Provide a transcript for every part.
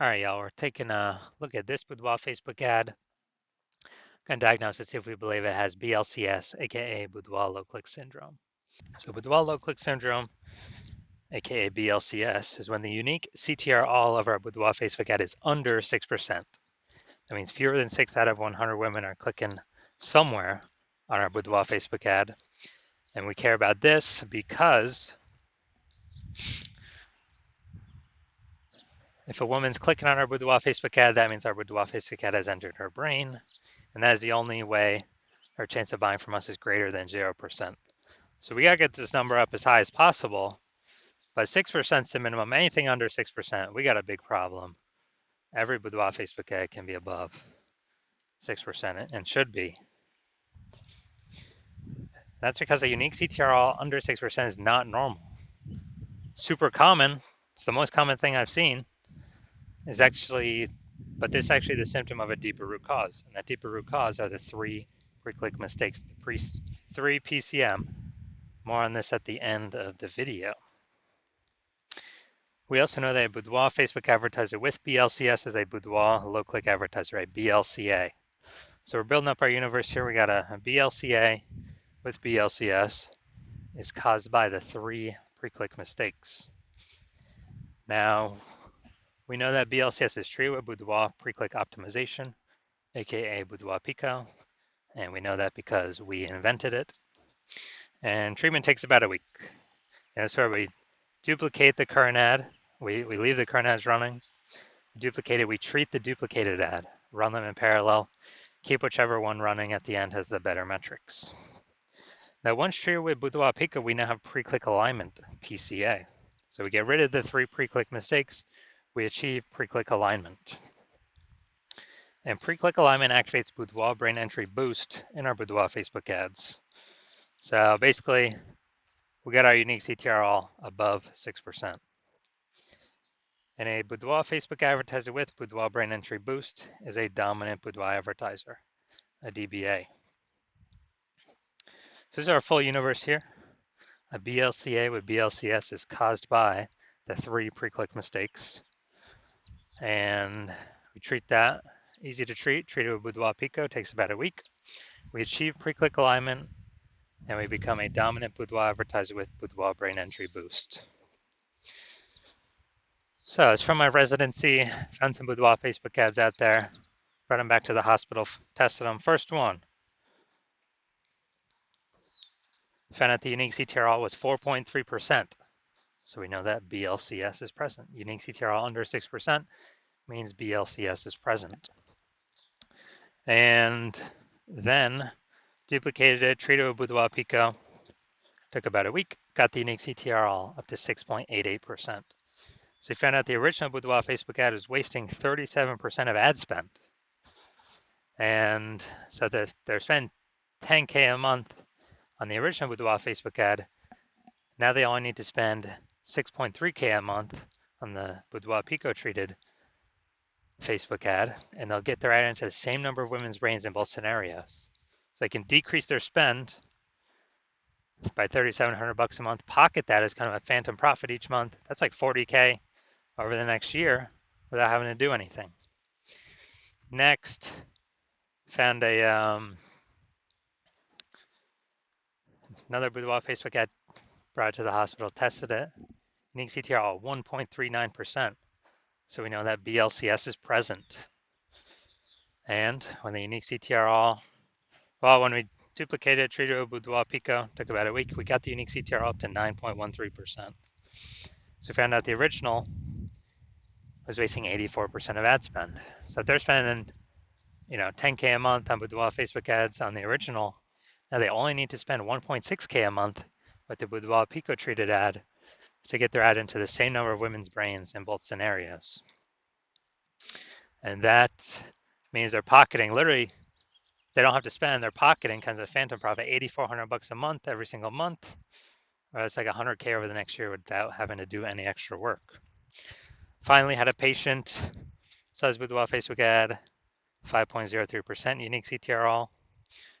All right, y'all, we're taking a look at this Boudoir Facebook ad. Going to diagnose it, see if we believe it has BLCS, aka Boudoir low click syndrome. So, Boudoir low click syndrome, aka BLCS, is when the unique CTR all of our Boudoir Facebook ad is under 6%. That means fewer than 6 out of 100 women are clicking somewhere on our Boudoir Facebook ad. And we care about this because if a woman's clicking on our Boudoir Facebook ad, that means our Boudoir Facebook ad has entered her brain. And that is the only way our chance of buying from us is greater than 0%. So we got to get this number up as high as possible, but 6% is the minimum. Anything under 6%, we got a big problem. Every Boudoir Facebook ad can be above 6% and should be. That's because a unique CTRL under 6% is not normal. Super common, it's the most common thing I've seen, is actually, but this is actually the symptom of a deeper root cause. And that deeper root cause are the three pre-click mistakes, the three PCM. More on this at the end of the video. We also know that a Boudoir Facebook advertiser with BLCS is a Boudoir low-click advertiser, a BLCA. So we're building up our universe here. We got a BLCA with BLCS is caused by the three pre-click mistakes. Now, we know that BLCS is treated with Boudoir pre-click optimization, aka Boudoir Pico, and we know that because we invented it. And treatment takes about a week. And that's where we duplicate the current ad. We leave the current ads running. Duplicate it. We treat the duplicated ad, run them in parallel, keep whichever one running at the end has the better metrics. Now, once treated with Boudoir Pico, we now have pre-click alignment, PCA. So we get rid of the three pre-click mistakes. We achieve pre-click alignment. And pre-click alignment activates Boudoir brain entry boost in our Boudoir Facebook ads. So basically, we got our unique CTR all above 6%. And a Boudoir Facebook advertiser with Boudoir brain entry boost is a dominant Boudoir advertiser, a DBA. So this is our full universe here. A BLCA with BLCS is caused by the three pre-click mistakes. And we treat that, easy to treat, treated with Boudoir Pico, takes about a week. We achieve pre-click alignment, and we become a dominant Boudoir advertiser with Boudoir brain entry boost. So it's from my residency, found some Boudoir Facebook ads out there, brought them back to the hospital, tested them. First one, found out the unique CTRL was 4.3%. So we know that BLCS is present. Unique CTRL under 6% means BLCS is present. And then duplicated it, treated with Boudoir Pico, took about a week, got the unique CTRL up to 6.88%. So we found out the original Boudoir Facebook ad was wasting 37% of ad spend. And so they're spending 10K a month on the original Boudoir Facebook ad. Now they only need to spend 6.3K a month on the Boudoir Pico treated Facebook ad, and they'll get their ad into the same number of women's brains in both scenarios. So they can decrease their spend by $3,700 a month, pocket that as kind of a phantom profit each month. That's like 40K over the next year without having to do anything. Next, found another Boudoir Facebook ad, brought it to the hospital, tested it. Unique CTR 1.39%. So we know that BLCS is present. And when the unique CTR when we duplicated, treated with Boudoir Pico, took about a week, we got the unique CTR up to 9.13%. So we found out the original was wasting 84% of ad spend. So if they're spending, 10K a month on Boudoir Facebook ads on the original, now they only need to spend 1.6K a month with the Boudoir Pico treated ad to get their ad into the same number of women's brains in both scenarios. And that means they're pocketing, literally, they don't have to spend, they're pocketing kind of a phantom profit, $8,400 a month every single month, or it's like 100K over the next year without having to do any extra work. Finally, had a patient, says Boudoir Facebook ad, 5.03% unique CTRL.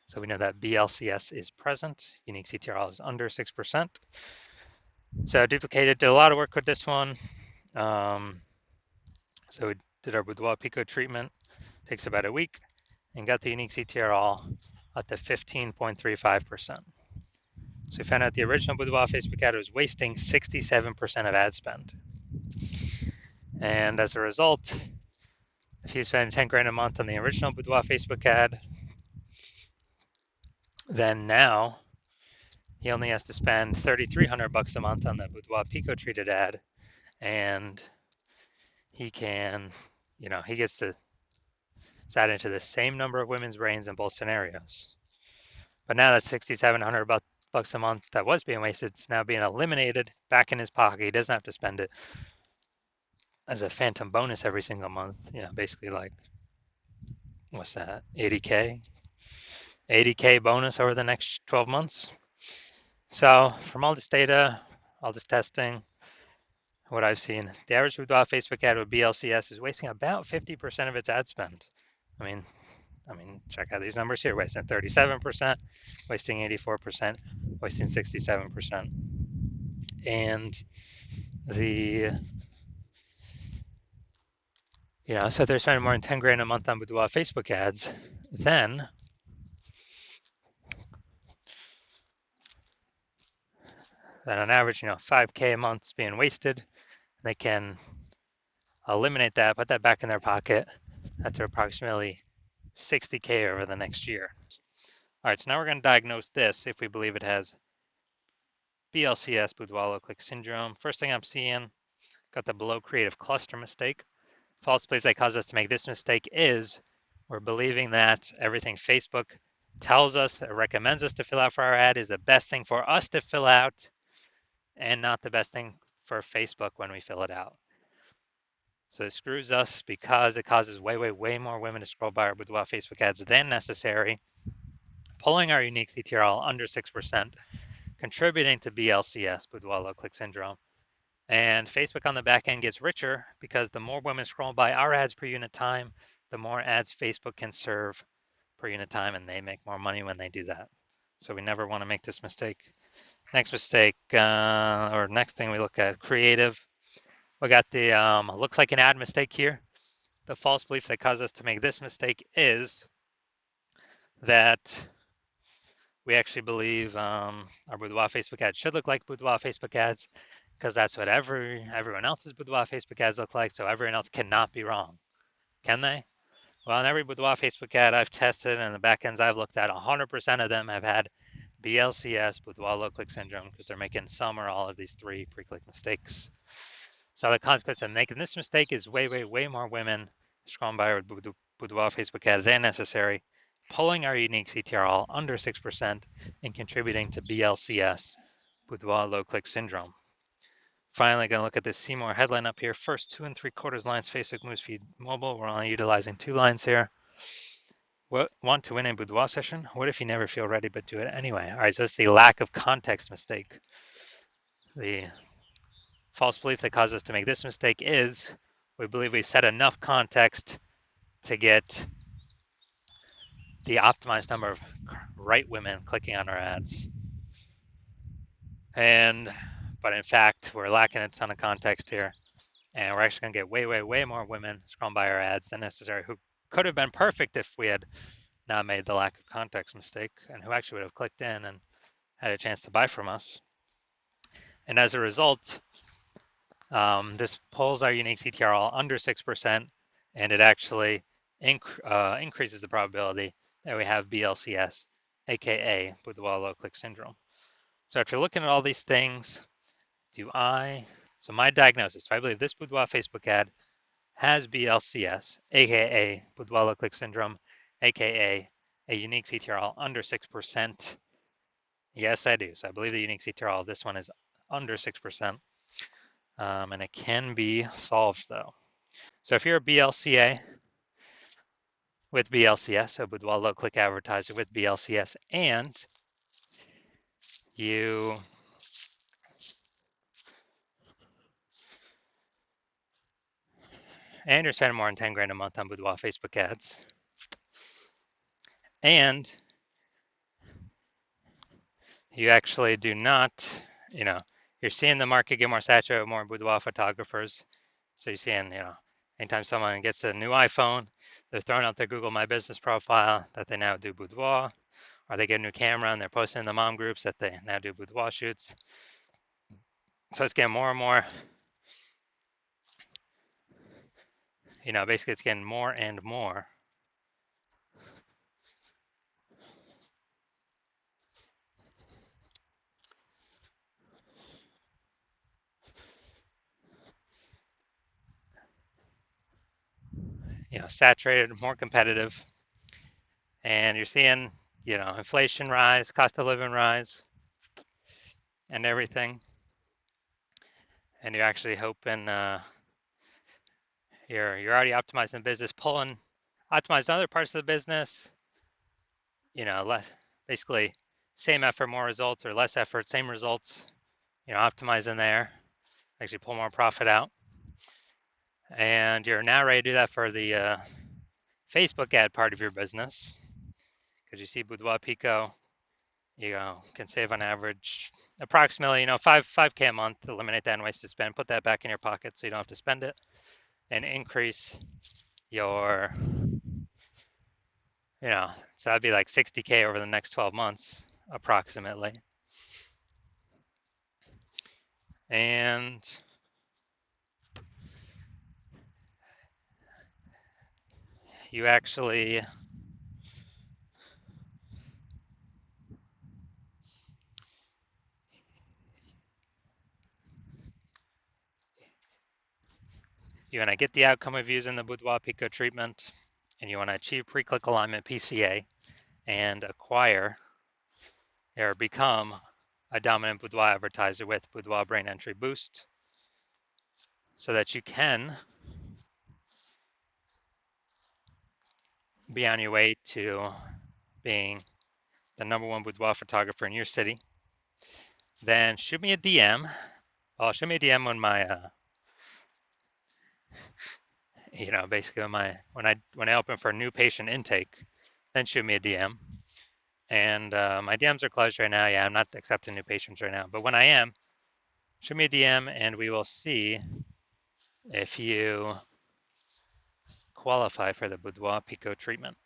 So we know that BLCS is present. Unique CTRL is under 6%. So I duplicated, did a lot of work with this one. So So we did our Boudoir Pico treatment, takes about a week, and got the unique CTR all up to 15.35%. So we found out the original Boudoir Facebook ad was wasting 67% of ad spend. And as a result, if he spent 10 grand a month on the original Boudoir Facebook ad, then now he only has to spend 3,300 bucks a month on the Boudoir Pico treated ad, and he can, he gets to add into the same number of women's brains in both scenarios. But now that 6,700 bucks a month that was being wasted, it's now being eliminated back in his pocket. He doesn't have to spend it as a phantom bonus every single month. Basically like, what's that, 80K? 80K bonus over the next 12 months. So from all this data, all this testing, what I've seen, the average Boudoir Facebook ad with BLCS is wasting about 50% of its ad spend. I mean, check out these numbers here: wasting 37%, wasting 84%, wasting 67%, and so they're spending more than 10 grand a month on Boudoir Facebook ads. Then on average, 5K a month is being wasted. They can eliminate that, put that back in their pocket. That's approximately 60K over the next year. All right, so now we're going to diagnose this if we believe it has BLCS, Boudoir low click syndrome. First thing I'm seeing, got the below creative cluster mistake. False belief that causes us to make this mistake is we're believing that everything Facebook tells us or recommends us to fill out for our ad is the best thing for us to fill out and not the best thing for Facebook when we fill it out. So it screws us because it causes way, way, way more women to scroll by our Boudoir Facebook ads than necessary, pulling our unique CTRL under 6%, contributing to BLCS, Boudoir low click syndrome. And Facebook on the back end gets richer because the more women scroll by our ads per unit time, the more ads Facebook can serve per unit time, and they make more money when they do that. So we never want to make this mistake. Next mistake, or next thing we look at, creative. We got the looks like an ad mistake here. The false belief that caused us to make this mistake is that we actually believe our Boudoir Facebook ads should look like Boudoir Facebook ads because that's what everyone else's Boudoir Facebook ads look like, so everyone else cannot be wrong. Can they? Well, in every Boudoir Facebook ad I've tested and the backends I've looked at, 100% of them have had BLCS, Boudoir low click syndrome, because they're making some or all of these 3 pre-click mistakes. So the consequence of making this mistake is way, way, way more women scrolling by our Boudoir Facebook ad than necessary, pulling our unique CTRL under 6% and contributing to BLCS, Boudoir low click syndrome. Finally, going to look at this See More headline up here. First 2 3/4 lines, Facebook Newsfeed Mobile. We're only utilizing 2 lines here. Want to win a Boudoir session? What if you never feel ready but do it anyway? All right, so that's the lack of context mistake. The false belief that caused us to make this mistake is we believe we set enough context to get the optimized number of right women clicking on our ads. But in fact, we're lacking a ton of context here. And we're actually going to get way, way, way more women scrolling by our ads than necessary who could have been perfect if we had not made the lack of context mistake and who actually would have clicked in and had a chance to buy from us. And as a result, this pulls our unique CTRL under 6%, and it actually increases the probability that we have BLCS, aka Boudoir low click syndrome. So after looking at all these things, so my diagnosis, if I believe this Boudoir Facebook ad has BLCS, aka Boudoir low click syndrome, aka a unique CTRL under 6%. Yes, I do. So I believe the unique CTRL, this one is under 6%. And it can be solved though. So if you're a BLCA with BLCS, so Boudoir low click advertiser with BLCS, and you're spending more than 10 grand a month on Boudoir Facebook ads, and you actually do not, you're seeing the market get more saturated with more Boudoir photographers. So you're seeing, Anytime someone gets a new iPhone, they're throwing out their Google My Business profile that they now do boudoir, or they get a new camera and they're posting in the mom groups that they now do boudoir shoots. So it's getting more and more, basically it's getting more and more. Saturated, more competitive, and you're seeing, inflation rise, cost of living rise, and everything. And you're actually hoping you're already optimizing the business, optimizing other parts of the business. Less, basically, same effort, more results, or less effort, same results. Optimizing there, actually pull more profit out. And you're now ready to do that for the Facebook ad part of your business, because you see Boudoir Pico, can save on average approximately, 5K a month. Eliminate that in wasted spend, put that back in your pocket so you don't have to spend it, and increase your, so that'd be like 60K over the next 12 months approximately. And you actually you want to get the outcome of using the Boudoir Pico treatment, and you want to achieve pre-click alignment PCA and acquire or become a dominant boudoir advertiser with Boudoir Brain Entry Boost, so that you can be on your way to being the #1 boudoir photographer in your city, then shoot me a DM. Well, shoot me a DM when my, basically when I open for a new patient intake, then shoot me a DM. And my DMs are closed right now. Yeah, I'm not accepting new patients right now. But when I am, shoot me a DM and we will see if you qualify for the Boudoir Pico treatment.